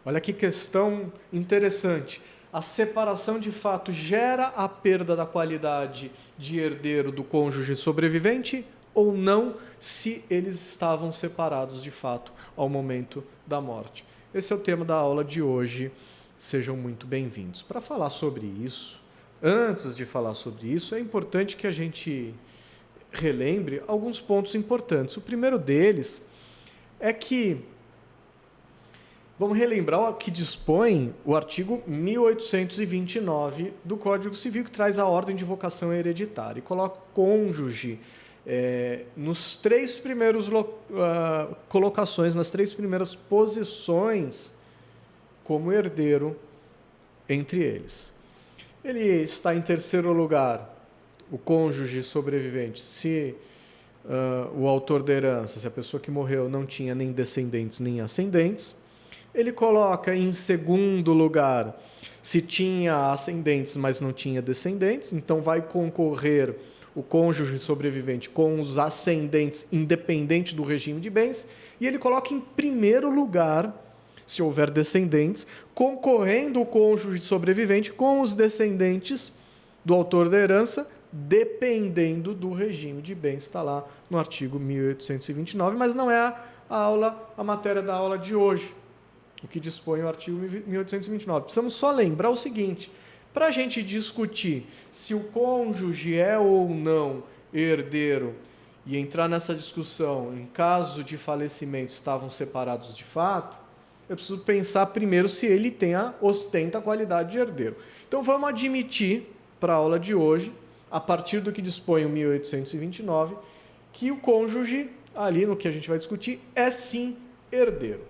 Olha que questão interessante. A separação de fato gera a perda da qualidade de herdeiro do cônjuge sobrevivente ou não, se eles estavam separados de fato ao momento da morte? Esse é o tema da aula de hoje. Sejam muito bem-vindos. Para falar sobre isso, antes de falar sobre isso, é importante que a gente relembre alguns pontos importantes. O primeiro deles é que vamos relembrar o que dispõe o artigo 1829 do Código Civil, que traz a ordem de vocação hereditária e coloca o cônjuge nos três primeiros colocações, nas três primeiras posições como herdeiro entre eles. Ele está em terceiro lugar, o cônjuge sobrevivente, se o autor da herança, se a pessoa que morreu não tinha nem descendentes nem ascendentes. Ele coloca em segundo lugar se tinha ascendentes, mas não tinha descendentes, então vai concorrer o cônjuge sobrevivente com os ascendentes, independente do regime de bens. E ele coloca em primeiro lugar, se houver descendentes, concorrendo o cônjuge sobrevivente com os descendentes do autor da herança, dependendo do regime de bens. Está lá no artigo 1829, mas não é a matéria da aula de hoje, o que dispõe o artigo 1829. Precisamos só lembrar o seguinte: para a gente discutir se o cônjuge é ou não herdeiro e entrar nessa discussão em caso de falecimento estavam separados de fato, eu preciso pensar primeiro se ele ostenta a qualidade de herdeiro. Então vamos admitir, para a aula de hoje, a partir do que dispõe o 1829, que o cônjuge, ali no que a gente vai discutir, é sim herdeiro.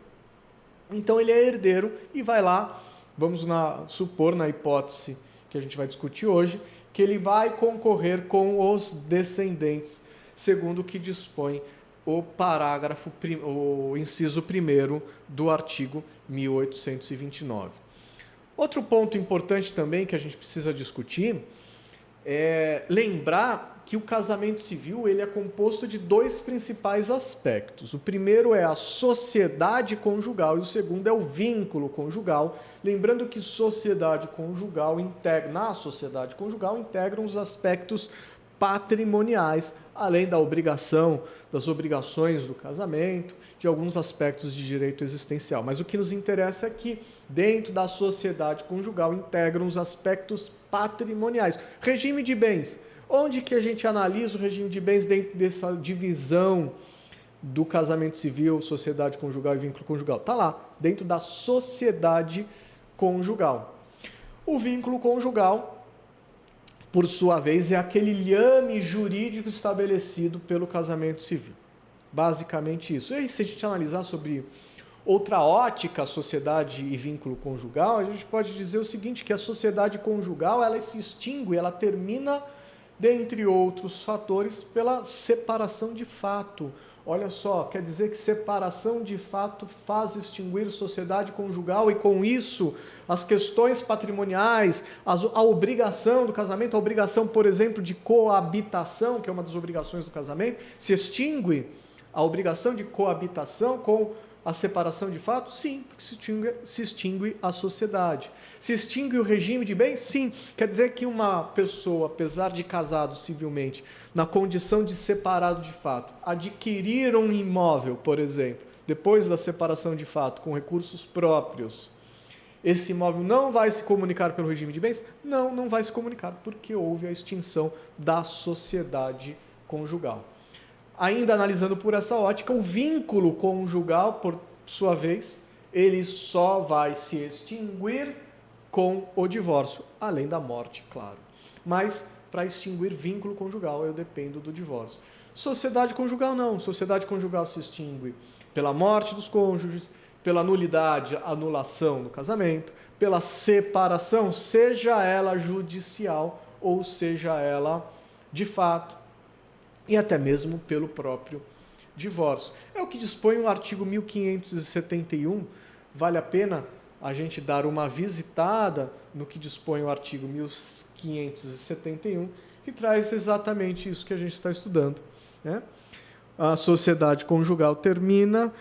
Então ele é herdeiro e vai lá, vamos supor, na hipótese que a gente vai discutir hoje, que ele vai concorrer com os descendentes, segundo o que dispõe o inciso 1º do artigo 1829. Outro ponto importante também que a gente precisa discutir é lembrar que o casamento civil ele é composto de dois principais aspectos. O primeiro é a sociedade conjugal e o segundo é o vínculo conjugal. Lembrando que na sociedade conjugal integram os aspectos patrimoniais, além das obrigações do casamento, de alguns aspectos de direito existencial. Mas o que nos interessa é que dentro da sociedade conjugal integram os aspectos patrimoniais. Regime de bens. Onde que a gente analisa o regime de bens dentro dessa divisão do casamento civil, sociedade conjugal e vínculo conjugal? Está lá, dentro da sociedade conjugal. O vínculo conjugal, por sua vez, é aquele liame jurídico estabelecido pelo casamento civil. Basicamente isso. E se a gente analisar sobre outra ótica, sociedade e vínculo conjugal, a gente pode dizer o seguinte, que a sociedade conjugal ela se extingue, ela termina, dentre outros fatores, pela separação de fato. Olha só, quer dizer que separação de fato faz extinguir sociedade conjugal e, com isso, as questões patrimoniais, a obrigação do casamento, a obrigação, por exemplo, de coabitação, que é uma das obrigações do casamento, se extingue a obrigação de coabitação com a separação de fato? Sim, porque se extingue a sociedade. Se extingue o regime de bens? Sim. Quer dizer que uma pessoa, apesar de casado civilmente, na condição de separado de fato, adquirir um imóvel, por exemplo, depois da separação de fato, com recursos próprios, esse imóvel não vai se comunicar pelo regime de bens? Não, não vai se comunicar, porque houve a extinção da sociedade conjugal. Ainda analisando por essa ótica, o vínculo conjugal, por sua vez, ele só vai se extinguir com o divórcio, além da morte, claro. Mas, para extinguir vínculo conjugal, eu dependo do divórcio. Sociedade conjugal não. Sociedade conjugal se extingue pela morte dos cônjuges, pela nulidade, anulação do casamento, pela separação, seja ela judicial ou seja ela de fato, e até mesmo pelo próprio divórcio. É o que dispõe o artigo 1571, vale a pena a gente dar uma visitada no que dispõe o artigo 1571, que traz exatamente isso que a gente está estudando, né? A sociedade conjugal termina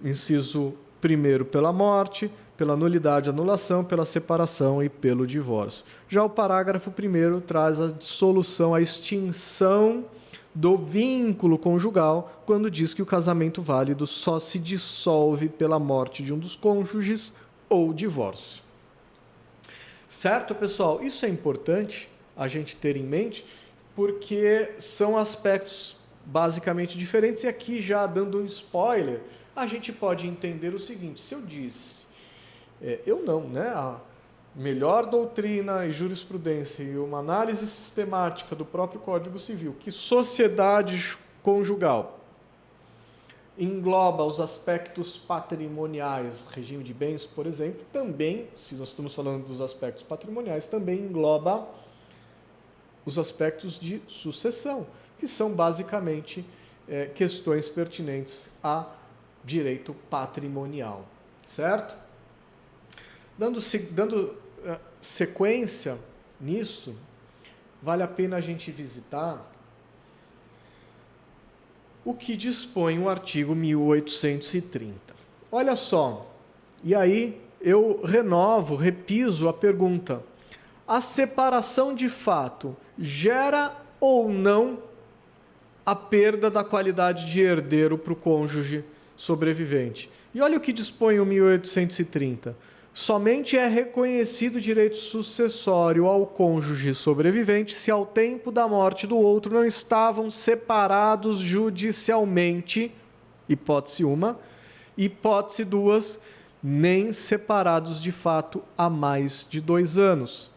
inciso 1º pela morte, pela nulidade, anulação, pela separação e pelo divórcio. Já o parágrafo 1º traz a dissolução, a extinção do vínculo conjugal, quando diz que o casamento válido só se dissolve pela morte de um dos cônjuges ou divórcio. Certo, pessoal? Isso é importante a gente ter em mente, porque são aspectos basicamente diferentes, e aqui já dando um spoiler, a gente pode entender o seguinte: se eu disse, a melhor doutrina e jurisprudência e uma análise sistemática do próprio Código Civil, que sociedade conjugal engloba os aspectos patrimoniais, regime de bens, por exemplo, também, se nós estamos falando dos aspectos patrimoniais, também engloba os aspectos de sucessão, que são basicamente questões pertinentes a direito patrimonial, certo? Dando sequência nisso, vale a pena a gente visitar o que dispõe o artigo 1830. Olha só, e aí eu repiso a pergunta: a separação de fato gera ou não a perda da qualidade de herdeiro para o cônjuge sobrevivente? E olha o que dispõe o 1830. Somente é reconhecido direito sucessório ao cônjuge sobrevivente se ao tempo da morte do outro não estavam separados judicialmente, hipótese 1, hipótese 2, nem separados de fato há mais de 2 anos,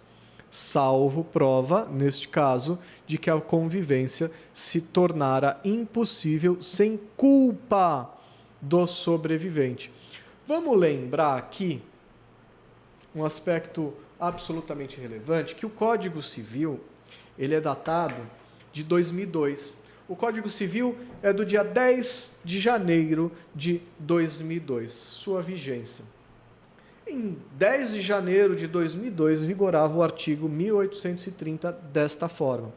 salvo prova, neste caso, de que a convivência se tornara impossível sem culpa do sobrevivente. Vamos lembrar aqui um aspecto absolutamente relevante, que o Código Civil ele é datado de 2002. O Código Civil é do dia 10 de janeiro de 2002, sua vigência. Em 10 de janeiro de 2002, vigorava o artigo 1830 desta forma.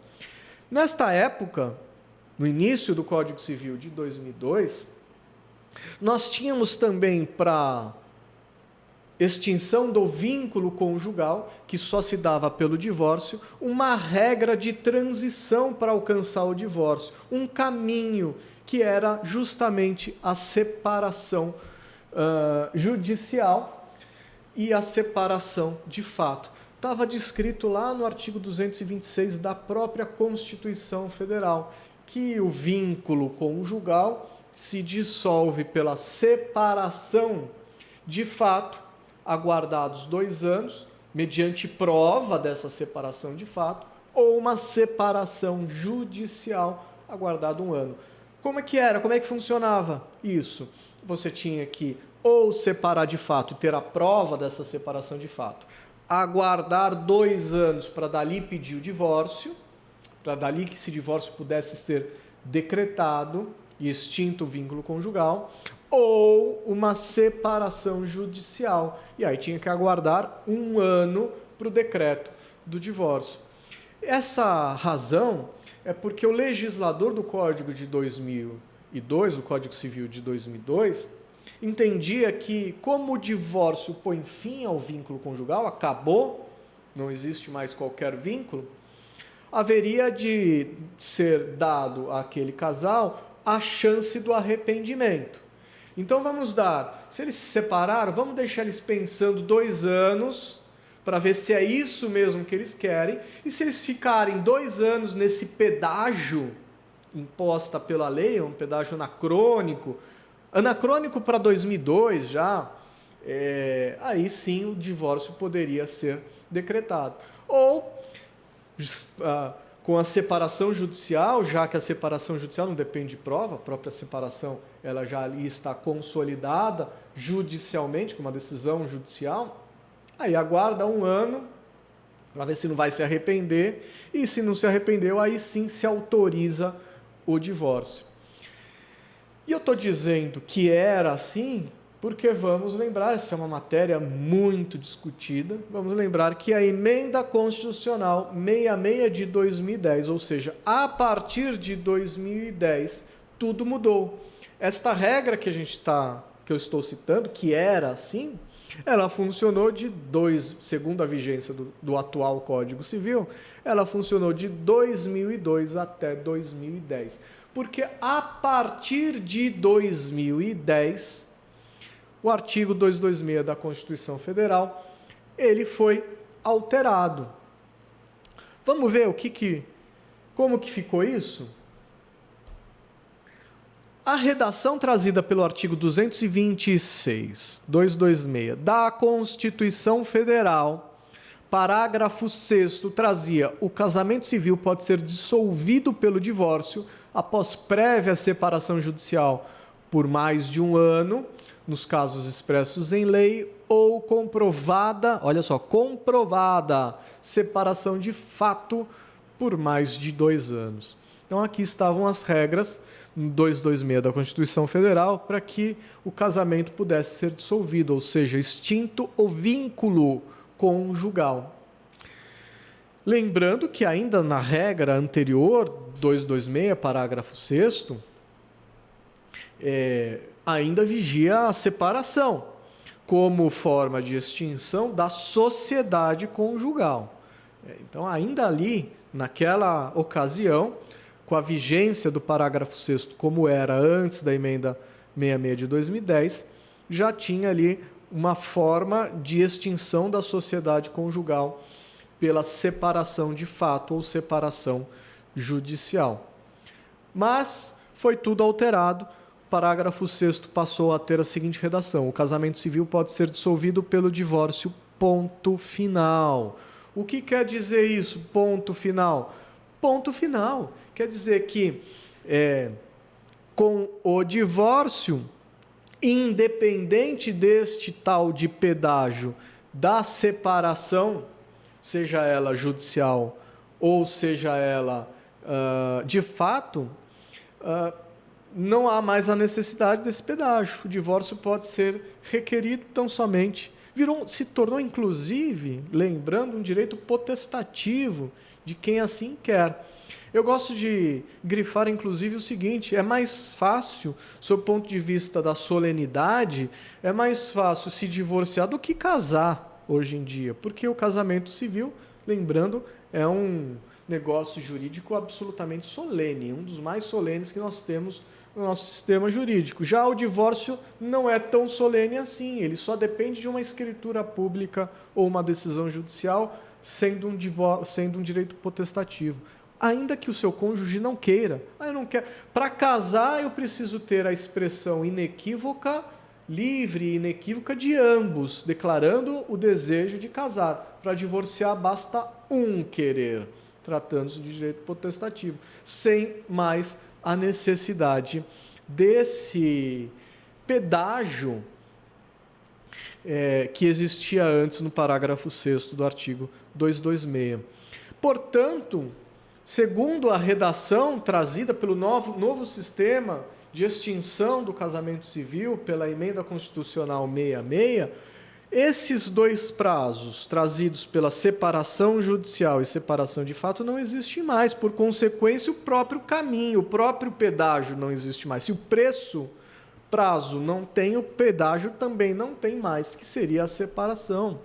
Nesta época, no início do Código Civil de 2002, nós tínhamos também para extinção do vínculo conjugal, que só se dava pelo divórcio, uma regra de transição para alcançar o divórcio, um caminho que era justamente a separação judicial e a separação de fato. Estava descrito lá no artigo 226 da própria Constituição Federal, que o vínculo conjugal se dissolve pela separação de fato, aguardados 2 anos, mediante prova dessa separação de fato, ou uma separação judicial, aguardado 1 ano. Como é que era? Como é que funcionava isso? Você tinha que ou separar de fato e ter a prova dessa separação de fato, aguardar 2 anos para dali pedir o divórcio, para dali que esse divórcio pudesse ser decretado e extinto o vínculo conjugal, ou uma separação judicial. E aí tinha que aguardar 1 ano para o decreto do divórcio. Essa razão é porque o legislador do Código de 2002, o Código Civil de 2002, entendia que, como o divórcio põe fim ao vínculo conjugal, acabou, não existe mais qualquer vínculo, haveria de ser dado àquele casal a chance do arrependimento. Então vamos dar, se eles se separaram, vamos deixar eles pensando 2 anos para ver se é isso mesmo que eles querem, e se eles ficarem 2 anos nesse pedágio imposta pela lei, um pedágio anacrônico para 2002 já, aí sim o divórcio poderia ser decretado. Ou com a separação judicial, já que a separação judicial não depende de prova, a própria separação ela já ali está consolidada judicialmente, com uma decisão judicial, aí aguarda 1 ano para ver se não vai se arrepender, e se não se arrependeu, aí sim se autoriza o divórcio. E eu estou dizendo que era assim porque vamos lembrar, essa é uma matéria muito discutida, vamos lembrar que a Emenda Constitucional 66 de 2010, ou seja, a partir de 2010, tudo mudou. Esta regra que que eu estou citando, que era assim, ela funcionou segundo a vigência do atual Código Civil, ela funcionou de 2002 até 2010. Porque a partir de 2010, o artigo 226 da Constituição Federal, ele foi alterado. Vamos ver como que ficou isso? A redação trazida pelo artigo 226, 226, da Constituição Federal, parágrafo 6º, trazia: o casamento civil pode ser dissolvido pelo divórcio após prévia separação judicial por mais de 1 ano, nos casos expressos em lei, ou comprovada, olha só, comprovada separação de fato por mais de 2 anos. Então aqui estavam as regras, 226 da Constituição Federal, para que o casamento pudesse ser dissolvido, ou seja, extinto o vínculo conjugal. Lembrando que ainda na regra anterior, 226, parágrafo 6º, ainda vigia a separação como forma de extinção da sociedade conjugal. Então, ainda ali, naquela ocasião, com a vigência do parágrafo 6º, como era antes da emenda 66 de 2010, já tinha ali uma forma de extinção da sociedade conjugal pela separação de fato ou separação judicial. Mas foi tudo alterado. O parágrafo 6º passou a ter a seguinte redação: o casamento civil pode ser dissolvido pelo divórcio, ponto final. O que quer dizer isso, ponto final? Ponto final quer dizer que com o divórcio, independente deste tal de pedágio da separação, seja ela judicial ou seja ela de fato, não há mais a necessidade desse pedágio. O divórcio pode ser requerido tão somente. Se tornou, inclusive, lembrando, um direito potestativo de quem assim quer. Eu gosto de grifar, inclusive, o seguinte: é mais fácil, sob o ponto de vista da solenidade, é mais fácil se divorciar do que casar hoje em dia, porque o casamento civil, lembrando, é um negócio jurídico absolutamente solene, um dos mais solenes que nós temos no nosso sistema jurídico. Já o divórcio não é tão solene assim, ele só depende de uma escritura pública ou uma decisão judicial, sendo um direito potestativo. Ainda que o seu cônjuge não queira. Eu não quero. Para casar, eu preciso ter a expressão inequívoca, livre e inequívoca de ambos, declarando o desejo de casar. Para divorciar, basta um querer, tratando-se de direito potestativo, sem mais a necessidade desse pedágio que existia antes no parágrafo 6º do artigo 226. Portanto, segundo a redação trazida pelo novo sistema de extinção do casamento civil pela emenda constitucional 66, esses 2 prazos trazidos pela separação judicial e separação de fato não existem mais. Por consequência, o próprio caminho, o próprio pedágio não existe mais. Se o prazo não tem, o pedágio também não tem mais, que seria a separação.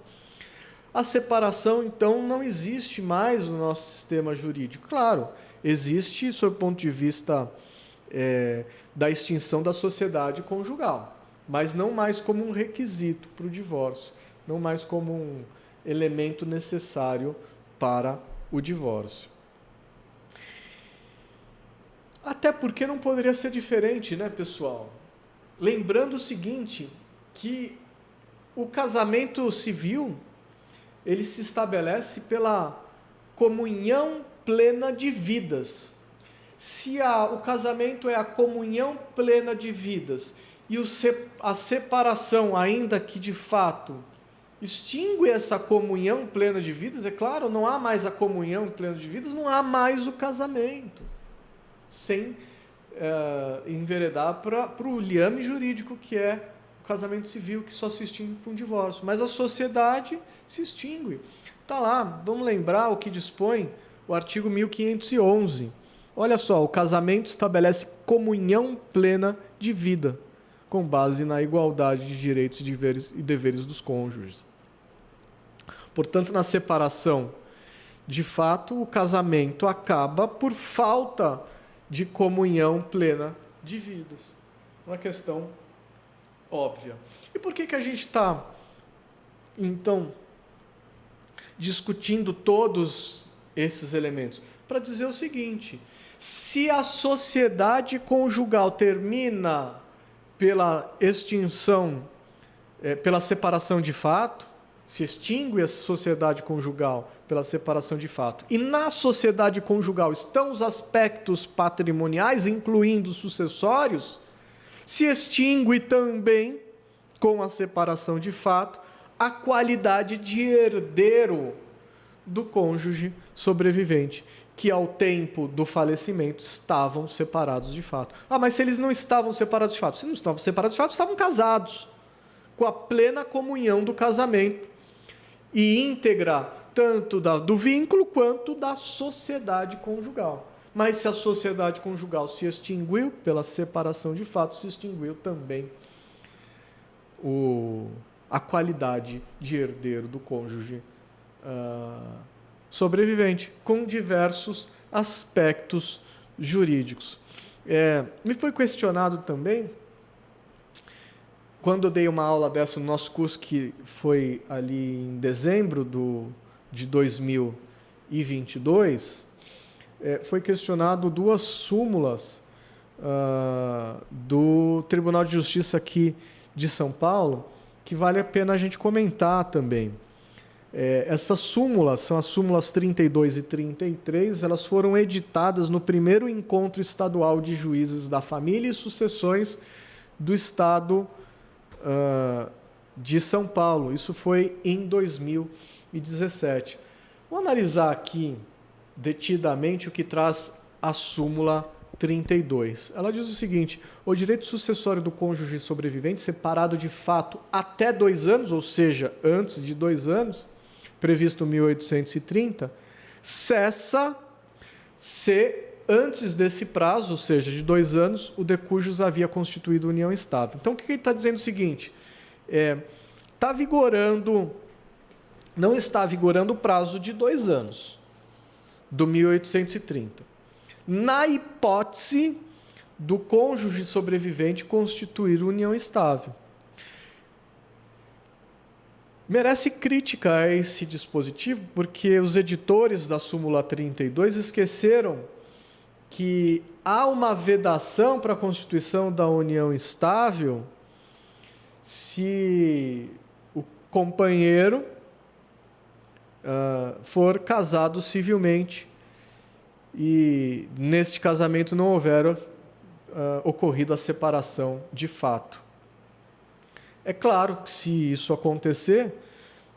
A separação, então, não existe mais no nosso sistema jurídico. Claro, existe sob o ponto de vista da extinção da sociedade conjugal, mas não mais como um requisito para o divórcio, não mais como um elemento necessário para o divórcio. Até porque não poderia ser diferente, né, pessoal? Lembrando o seguinte, que o casamento civil, ele se estabelece pela comunhão plena de vidas. Se o casamento é a comunhão plena de vidas e a separação, ainda que de fato extingue essa comunhão plena de vidas, é claro, não há mais a comunhão plena de vidas, não há mais o casamento, sem enveredar para o liame jurídico, que é o casamento civil, que só se extingue com divórcio. Mas a sociedade se extingue. Está lá, vamos lembrar o que dispõe o artigo 1511. Olha só, o casamento estabelece comunhão plena de vida. com base na igualdade de direitos e deveres dos cônjuges. Portanto, na separação de fato, o casamento acaba por falta de comunhão plena de vidas. Uma questão óbvia. E por que a gente está, então, discutindo todos esses elementos? Para dizer o seguinte: se a sociedade conjugal termina pela extinção, pela separação de fato, se extingue a sociedade conjugal pela separação de fato, e na sociedade conjugal estão os aspectos patrimoniais, incluindo os sucessórios, se extingue também, com a separação de fato, a qualidade de herdeiro do cônjuge sobrevivente, que ao tempo do falecimento estavam separados de fato. Ah, mas se eles não estavam separados de fato? Se não estavam separados de fato, estavam casados, com a plena comunhão do casamento e íntegra tanto do vínculo quanto da sociedade conjugal. Mas se a sociedade conjugal se extinguiu pela separação de fato, se extinguiu também a qualidade de herdeiro do cônjuge sobrevivente, com diversos aspectos jurídicos. Me foi questionado também, quando eu dei uma aula dessa no nosso curso, que foi ali em dezembro de 2022, foi questionado duas súmulas do Tribunal de Justiça aqui de São Paulo, que vale a pena a gente comentar também. Essas súmulas, são as súmulas 32 e 33, elas foram editadas no primeiro encontro estadual de juízes da família e sucessões do Estado de São Paulo. Isso foi em 2017. Vou analisar aqui detidamente o que traz a súmula 32. Ela diz o seguinte: o direito sucessório do cônjuge sobrevivente separado de fato até 2 anos, ou seja, antes de 2 anos, previsto em 1830, cessa se antes desse prazo, ou seja, de 2 anos, o de cujus havia constituído união estável. Então, o que ele está dizendo é o seguinte: não está vigorando o prazo de 2 anos, do 1830. Na hipótese do cônjuge sobrevivente constituir união estável. Merece crítica a esse dispositivo, porque os editores da súmula 32 esqueceram que há uma vedação para a constituição da união estável se o companheiro for casado civilmente e neste casamento não houver ocorrido a separação de fato. É claro que se isso acontecer,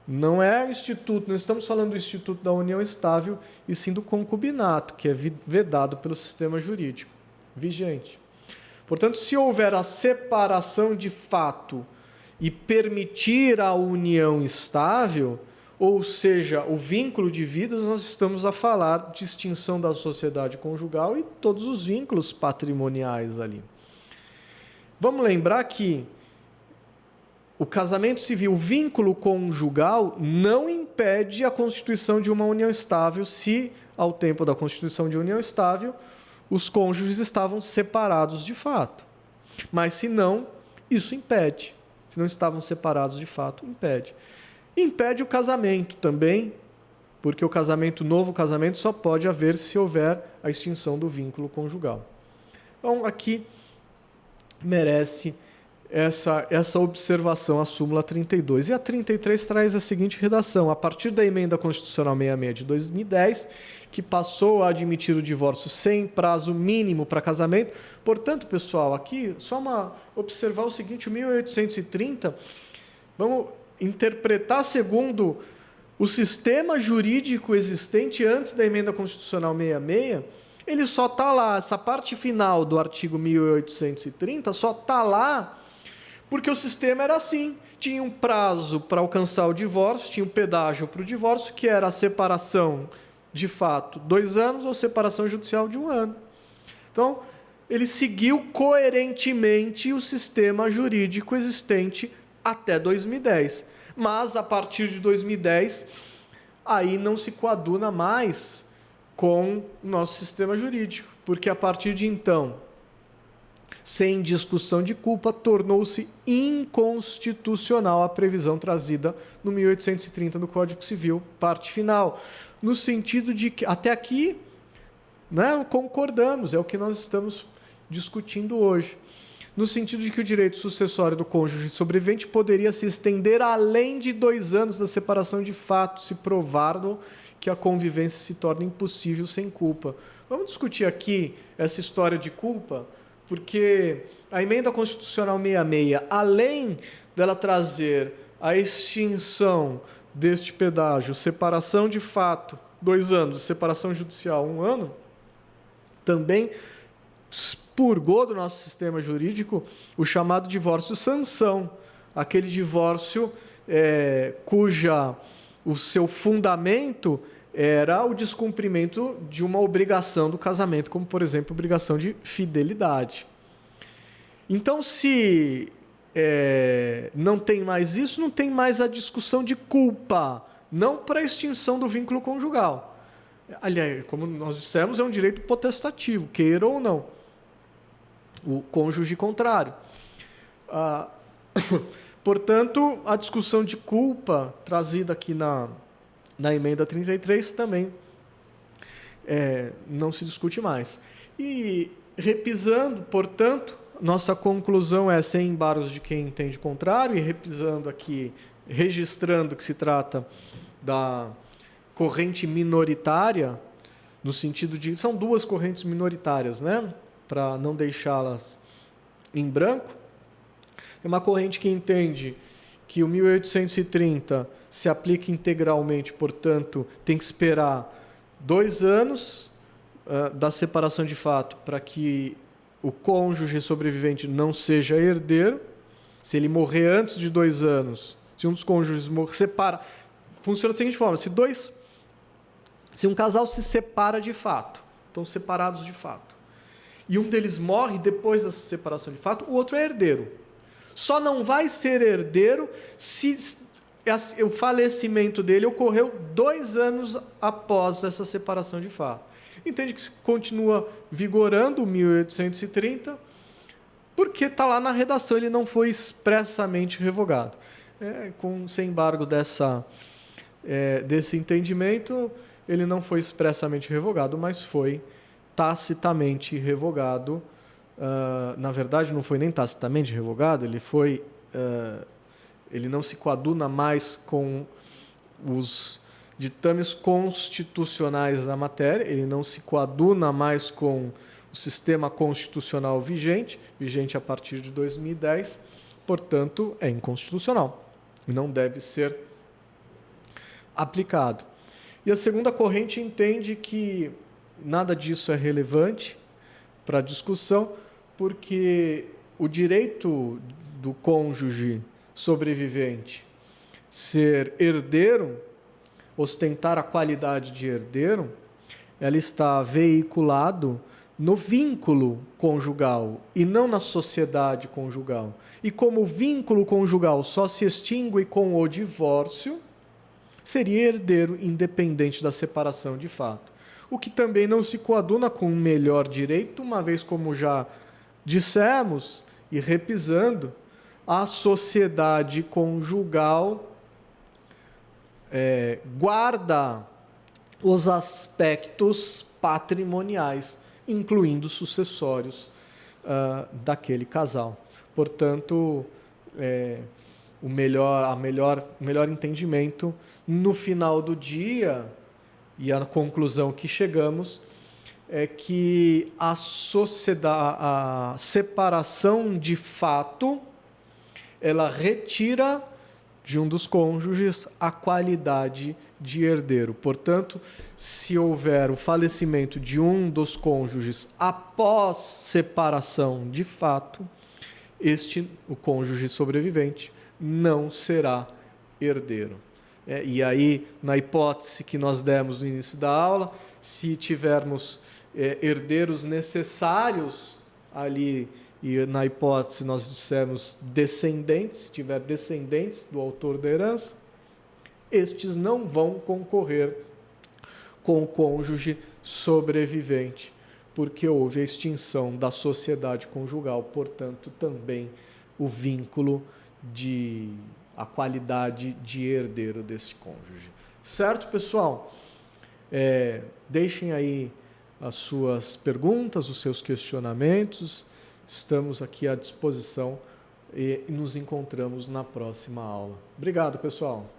não é o instituto, não estamos falando do instituto da união estável, e sim do concubinato, que é vedado pelo sistema jurídico vigente. Portanto, se houver a separação de fato e permitir a união estável, ou seja, o vínculo de vidas, nós estamos a falar de extinção da sociedade conjugal e todos os vínculos patrimoniais ali. Vamos lembrar que o casamento civil, o vínculo conjugal, não impede a constituição de uma união estável se, ao tempo da constituição de união estável, os cônjuges estavam separados de fato. Mas se não, isso impede. Se não estavam separados de fato, impede. Impede o casamento também, porque o casamento, novo casamento, só pode haver se houver a extinção do vínculo conjugal. Então, aqui merece essa observação, a súmula 32. E a 33 traz a seguinte redação: a partir da emenda constitucional 66 de 2010, que passou a admitir o divórcio sem prazo mínimo para casamento. Portanto, pessoal, aqui só observar o seguinte: o 1830, vamos interpretar segundo o sistema jurídico existente antes da emenda constitucional 66, ele só está lá, essa parte final do artigo 1830 só está lá porque o sistema era assim. Tinha um prazo para alcançar o divórcio, tinha um pedágio para o divórcio, que era a separação de fato 2 anos ou separação judicial de 1 ano. Então, ele seguiu coerentemente o sistema jurídico existente até 2010. Mas, a partir de 2010, aí não se coaduna mais com o nosso sistema jurídico, porque a partir de então, sem discussão de culpa, tornou-se inconstitucional a previsão trazida no 1830 do Código Civil, parte final, no sentido de que, até aqui, né, concordamos, é o que nós estamos discutindo hoje, no sentido de que o direito sucessório do cônjuge sobrevivente poderia se estender além de 2 anos da separação de fato, se provado que a convivência se torna impossível sem culpa. Vamos discutir aqui essa história de culpa, porque a emenda constitucional 66, além dela trazer a extinção deste pedágio, separação de fato, 2 anos, separação judicial, 1 ano, também expurgou do nosso sistema jurídico o chamado divórcio-sanção, aquele divórcio cuja o seu fundamento era o descumprimento de uma obrigação do casamento, como, por exemplo, obrigação de fidelidade. Então, se não tem mais isso, não tem mais a discussão de culpa, não para a extinção do vínculo conjugal. Aliás, como nós dissemos, é um direito potestativo, queira ou não. O cônjuge contrário. Portanto, a discussão de culpa trazida aqui na emenda 33 também não se discute mais. E, repisando, portanto, nossa conclusão é sem embargos de quem entende o contrário, e repisando aqui, registrando que se trata da corrente minoritária, no sentido de... São 2 correntes minoritárias, né? Para não deixá-las em branco. É uma corrente que entende que o 1830 se aplica integralmente, portanto, tem que esperar 2 anos da separação de fato para que o cônjuge sobrevivente não seja herdeiro. Se ele morrer antes de 2 anos, se um dos cônjuges morrer, separa... Funciona da seguinte forma, se um casal se separa de fato, estão separados de fato, e um deles morre depois dessa separação de fato, o outro é herdeiro. Só não vai ser herdeiro se o falecimento dele ocorreu 2 anos após essa separação de fato. Entende que continua vigorando o 1830, porque está lá na redação, ele não foi expressamente revogado. Sem embargo desse entendimento, ele não foi expressamente revogado, mas foi tacitamente revogado. Na verdade, não foi nem tacitamente revogado, ele não se coaduna mais com os ditames constitucionais da matéria, ele não se coaduna mais com o sistema constitucional vigente a partir de 2010, portanto, é inconstitucional e não deve ser aplicado. E a segunda corrente entende que nada disso é relevante para a discussão, porque o direito do cônjuge sobrevivente ser herdeiro, ostentar a qualidade de herdeiro, ela está veiculado no vínculo conjugal e não na sociedade conjugal. E como o vínculo conjugal só se extingue com o divórcio, seria herdeiro independente da separação de fato. O que também não se coaduna com o melhor direito, uma vez, como já dissemos, e repisando, a sociedade conjugal guarda os aspectos patrimoniais, incluindo sucessórios daquele casal. Portanto, o melhor entendimento, no final do dia, e a conclusão que chegamos, é que a separação de fato, ela retira de um dos cônjuges a qualidade de herdeiro. Portanto, se houver o falecimento de um dos cônjuges após separação de fato, o cônjuge sobrevivente não será herdeiro. E aí, na hipótese que nós demos no início da aula, se tivermos herdeiros necessários ali, e na hipótese nós dissemos descendentes, se tiver descendentes do autor da herança, estes não vão concorrer com o cônjuge sobrevivente, porque houve a extinção da sociedade conjugal, portanto, também o vínculo a qualidade de herdeiro desse cônjuge. Certo, pessoal? Deixem aí as suas perguntas, os seus questionamentos. Estamos aqui à disposição e nos encontramos na próxima aula. Obrigado, pessoal.